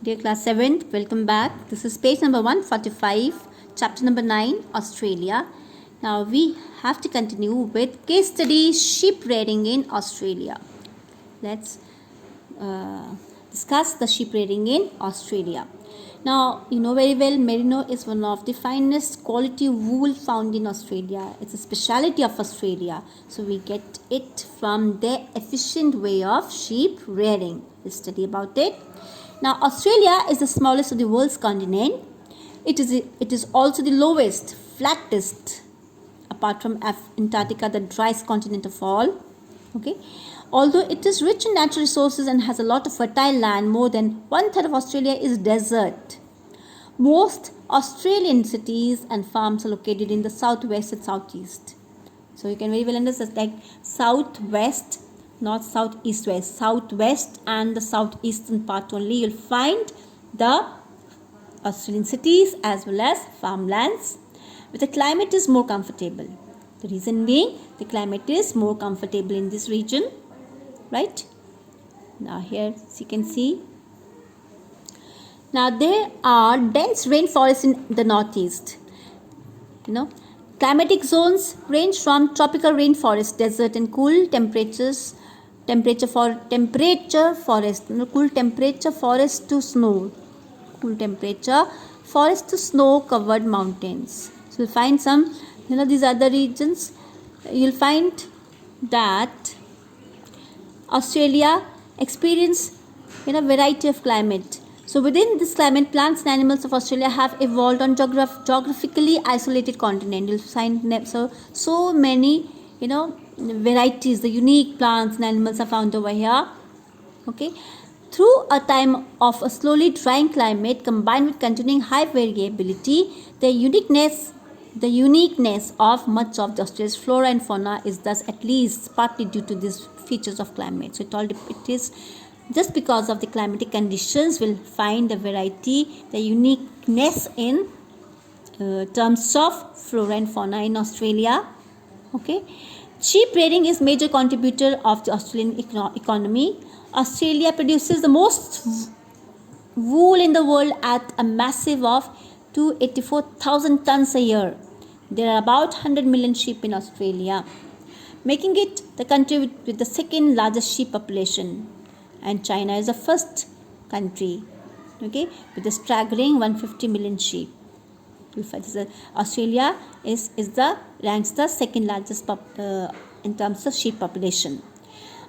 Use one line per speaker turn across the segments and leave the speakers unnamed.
Dear class 7th, welcome back. This is page number 145, chapter number 9, Australia. Now we have to continue with case study sheep rearing in Australia. Let's discuss the sheep rearing in Australia. Now, you know very well, Merino is one of the finest quality wool found in Australia. It's a specialty of Australia. So we get it from their efficient way of sheep rearing. We'll study about it. Now, Australia is the smallest of the world's continent. It is also the lowest, flattest, apart from Antarctica, the driest continent of all. Okay. Although it is rich in natural resources and has a lot of fertile land, more than one-third of Australia is desert. Most Australian cities and farms are located in the southwest and southeast. So you can very well understand, like southwest, not southeast west, southwest and the southeastern part only you'll find the Australian cities as well as farmlands, where the climate is more comfortable. The reason being, the climate is more comfortable in this region, right? Now here you can see. Now there are dense rainforests in the northeast. Climatic zones range from tropical rainforest, desert and cool forest to snow. Cool temperature forest to snow covered mountains. So you'll find some, these other regions. You'll find that Australia experience variety of climate. So within this climate, plants and animals of Australia have evolved on geographically isolated continent. You'll find so many varieties, the unique plants and animals are found over here. Okay, through a time of a slowly drying climate combined with continuing high variability, the uniqueness of much of the Australia's flora and fauna is thus at least partly due to these features of climate. So it is just because of the climatic conditions we'll find the variety, the uniqueness in terms of flora and fauna in Australia. Okay, sheep rearing is major contributor of the Australian economy. Australia produces the most wool in the world at a massive of 284,000 tons a year. There are about 100 million sheep in Australia, making it the country with the second largest sheep population. And China is the first country, okay, with a staggering 150 million sheep. Australia ranks the second largest in terms of sheep population.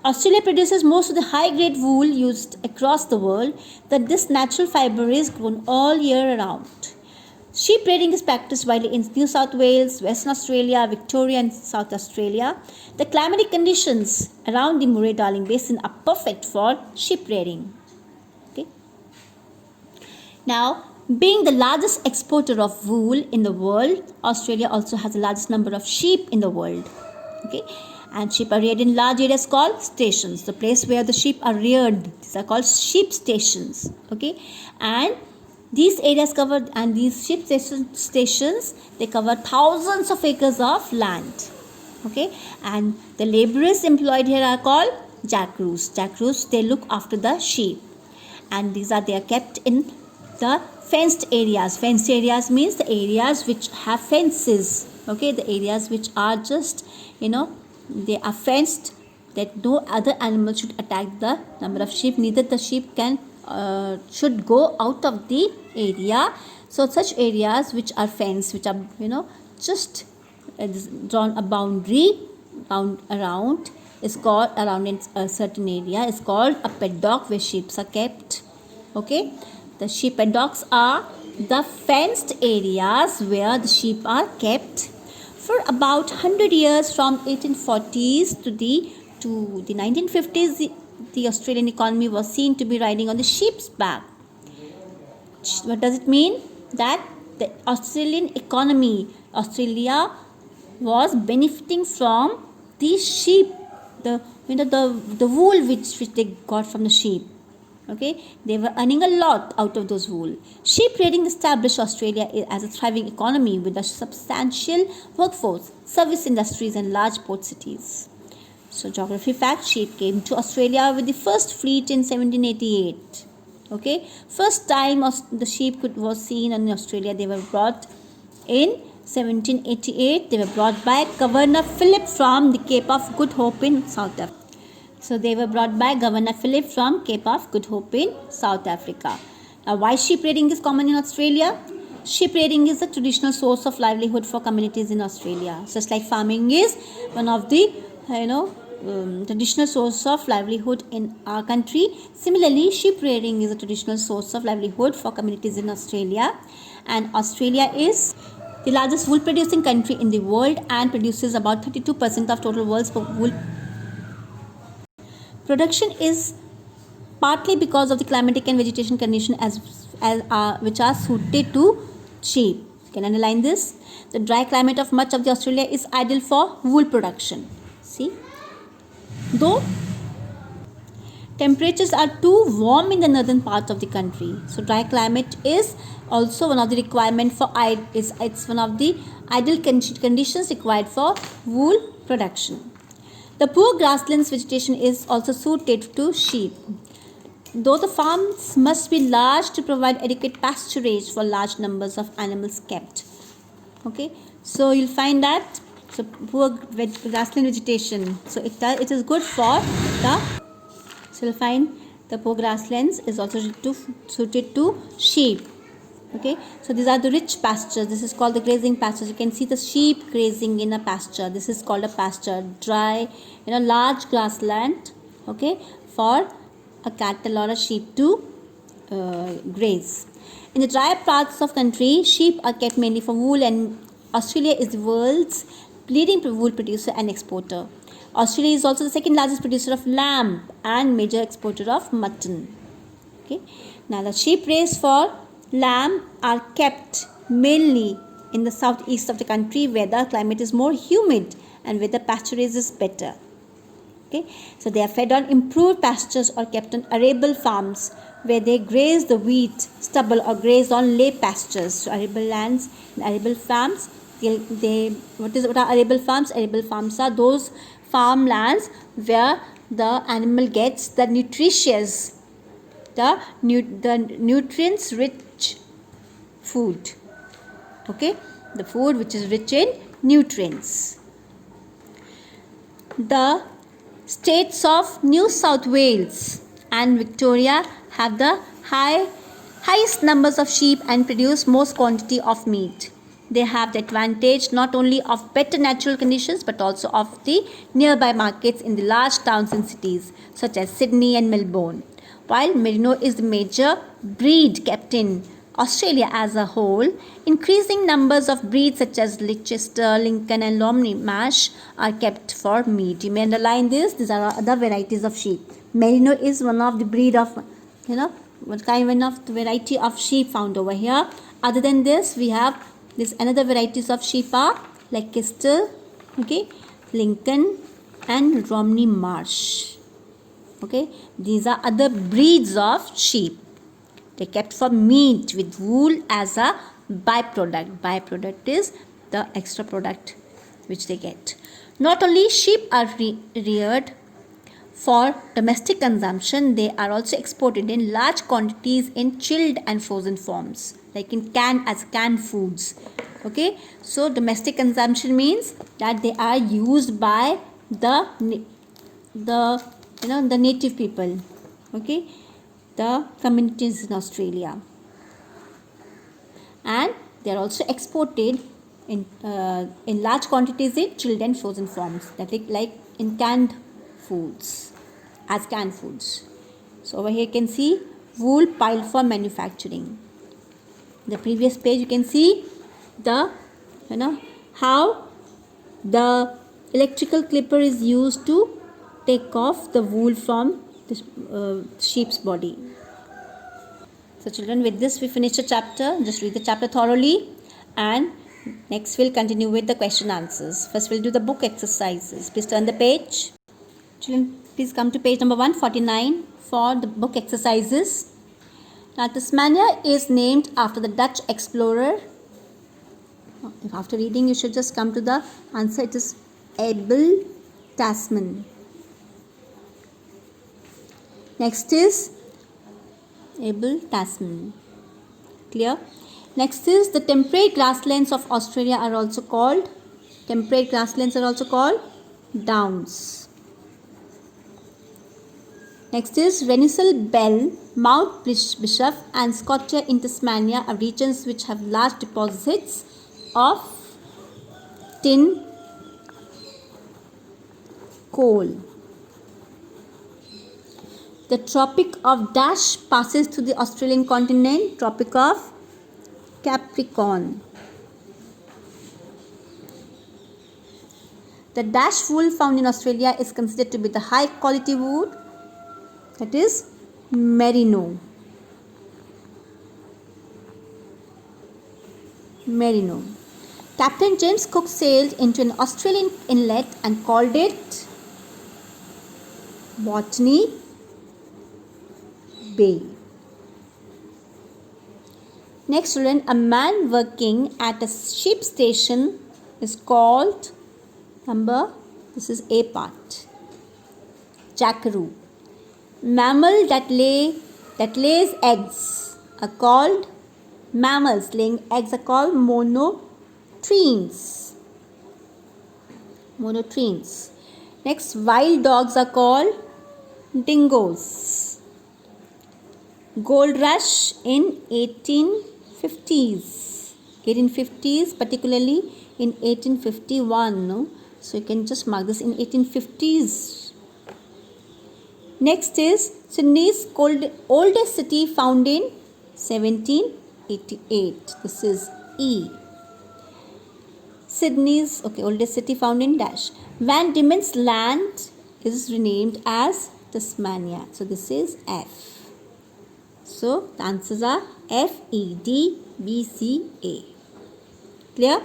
Australia produces most of the high-grade wool used across the world. That this natural fiber is grown all year round. Sheep rearing is practiced widely in New South Wales, Western Australia, Victoria and South Australia. The climatic conditions around the Murray-Darling Basin are perfect for sheep rearing. Okay. Now, being the largest exporter of wool in the world, Australia also has the largest number of sheep in the world. Okay. And sheep are reared in large areas called stations. The place where the sheep are reared, these are called sheep stations. Okay. And these areas covered, and these sheep stations, they cover thousands of acres of land. Okay. And the laborers employed here are called jackaroos. Jackaroos, they look after the sheep. And they are kept in the fenced areas. Fenced areas means the areas which have fences. Okay, the areas which are just, they are fenced, that no other animal should attack the number of sheep. Neither the sheep should go out of the area. So such areas which are fenced, which are, just drawn a boundary around is called, around in a certain area is called a paddock, where sheep are kept. Okay. The sheep paddocks are the fenced areas where the sheep are kept. For about 100 years, from 1840s to the 1950s, the Australian economy was seen to be riding on the sheep's back. What does it mean? That the Australian economy, Australia was benefiting from the sheep, the wool which they got from the sheep. Okay, they were earning a lot out of those wool. Sheep rearing established Australia as a thriving economy with a substantial workforce, service industries and large port cities. So geography fact, sheep came to Australia with the first fleet in 1788. Okay, first time the sheep was seen in Australia. They were brought in 1788. They were brought by Governor Phillip from the Cape of Good Hope in South Africa. So they were brought by Governor Phillip from Cape of Good Hope in South Africa. Now, why sheep rearing is common in Australia? Sheep rearing is a traditional source of livelihood for communities in Australia. Just like farming is one of the traditional source of livelihood in our country. Similarly, sheep rearing is a traditional source of livelihood for communities in Australia. And Australia is the largest wool producing country in the world and produces about 32% of total world's wool production is partly because of the climatic and vegetation conditions which are suited to sheep. You can underline this. The dry climate of much of the Australia is ideal for wool production. See, though temperatures are too warm in the northern part of the country, so dry climate is also one of the requirement for it's one of the ideal conditions required for wool production. The poor grasslands vegetation is also suited to sheep. Though the farms must be large to provide adequate pasturage for large numbers of animals kept. Okay, so you'll find that poor grassland vegetation. So it is good for the. So you'll find the poor grasslands is also suited to sheep. Okay, so these are the rich pastures. This is called the grazing pastures. You can see the sheep grazing in a pasture. This is called a pasture. Dry, large grassland. Okay, for a cattle or a sheep to graze. In the drier parts of country, sheep are kept mainly for wool, and Australia is the world's leading wool producer and exporter. Australia is also the second largest producer of lamb and major exporter of mutton. Okay, now the sheep raised for lamb are kept mainly in the southeast of the country where the climate is more humid and where the pasturage is better. Okay, so they are fed on improved pastures or kept on arable farms where they graze the wheat, stubble or graze on lay pastures. So arable lands and arable farms, what are arable farms? Arable farms are those farmlands where the animal gets the nutritious, the nutrients rich food. Okay, the food which is rich in nutrients. The states of New South Wales and Victoria have the highest numbers of sheep and produce most quantity of meat. They have the advantage not only of better natural conditions but also of the nearby markets in the large towns and cities such as Sydney and Melbourne. While Merino is the major breed kept in Australia as a whole, increasing numbers of breeds such as Leicester, Lincoln and Romney Mash are kept for meat. You may underline this. These are other varieties of sheep. Merino is one of the breed of, one of the variety of sheep found over here. Other than this, we have this another varieties of sheep are like Leicester, okay, Lincoln and Romney Marsh. Okay, these are other breeds of sheep. They kept for meat with wool as a byproduct. Byproduct is the extra product which they get. Not only sheep are reared for domestic consumption, they are also exported in large quantities in chilled and frozen forms, like in canned foods. Okay, so domestic consumption means that they are used by the native people. Okay, the communities in Australia, and they are also exported in large quantities in chilled and frozen forms, that like in canned foods, as canned foods. So over here you can see wool piled for manufacturing. The previous page you can see the how the electrical clipper is used to take off the wool from this sheep's body. So children, with this we finish the chapter. Just read the chapter thoroughly, and next we'll continue with the question answers. First we'll do the book exercises. Please turn the page. Children, please come to page number 149 for the book exercises. Now Tasmania is named after the Dutch explorer. After reading you should just come to the answer. It is Abel Tasman. Next is Abel Tasman. Clear? Next is the temperate grasslands of Australia are also called downs. Next is Renisel Bell, Mount Bishop and Scotia in Tasmania are regions which have large deposits of tin coal. The Tropic of Dash passes through the Australian continent, Tropic of Capricorn. The Dash wool found in Australia is considered to be the high quality wool, that is merino. Captain James Cook sailed into an Australian inlet and called it Botany Bay. Next, children, a man working at a sheep station is called, this is A part, jackaroo. Mammal that lays eggs are called, mammals laying eggs are called monotremes. Next, wild dogs are called dingoes. Gold rush in 1850s, particularly in 1851. No? So you can just mark this in 1850s. Next is Sydney's oldest city found in 1788. This is E. Sydney's oldest city found in dash. Van Diemen's Land is renamed as Tasmania. So this is F. So the answers are F, E, D, B, C, A. Clear?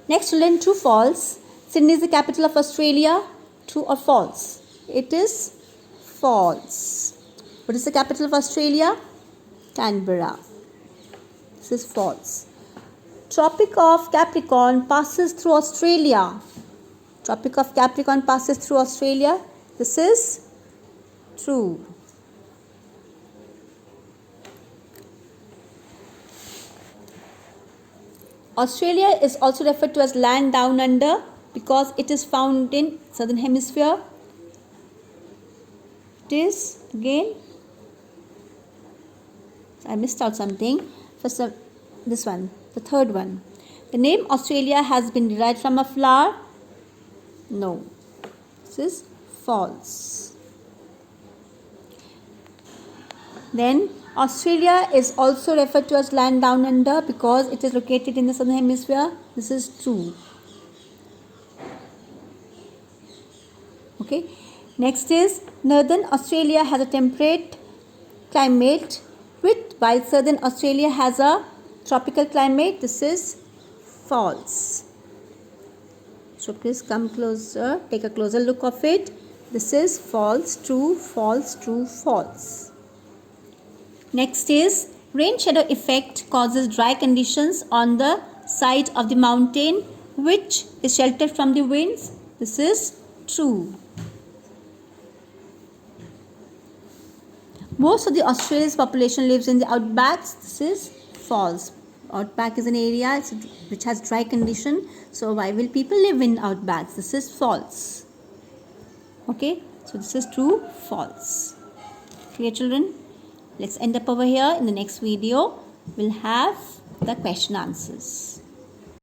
Next, children, true, false. Sydney is the capital of Australia. True or false? It is false. What is the capital of Australia? Canberra. This is false. Tropic of Capricorn passes through Australia. This is true. Australia is also referred to as land down under because it is found in southern hemisphere. It is, again, I missed out something. First, this one, the third one. The name Australia has been derived from a flower. No, this is false. Then Australia is also referred to as land down under because it is located in the southern hemisphere. This is true. Okay. Next is northern Australia has a temperate climate while southern Australia has a tropical climate. This is false. So please come closer, take a closer look of it. This is false, true, false, true, false. Next is rain shadow effect causes dry conditions on the side of the mountain which is sheltered from the winds. This is true. Most of the Australia's population lives in the outbacks. This is false. Outback is an area which has dry condition. So why will people live in outbacks? This is false. Okay. So this is true, false. Clear, children? Let's end up over here. In the next video, we'll have the question answers.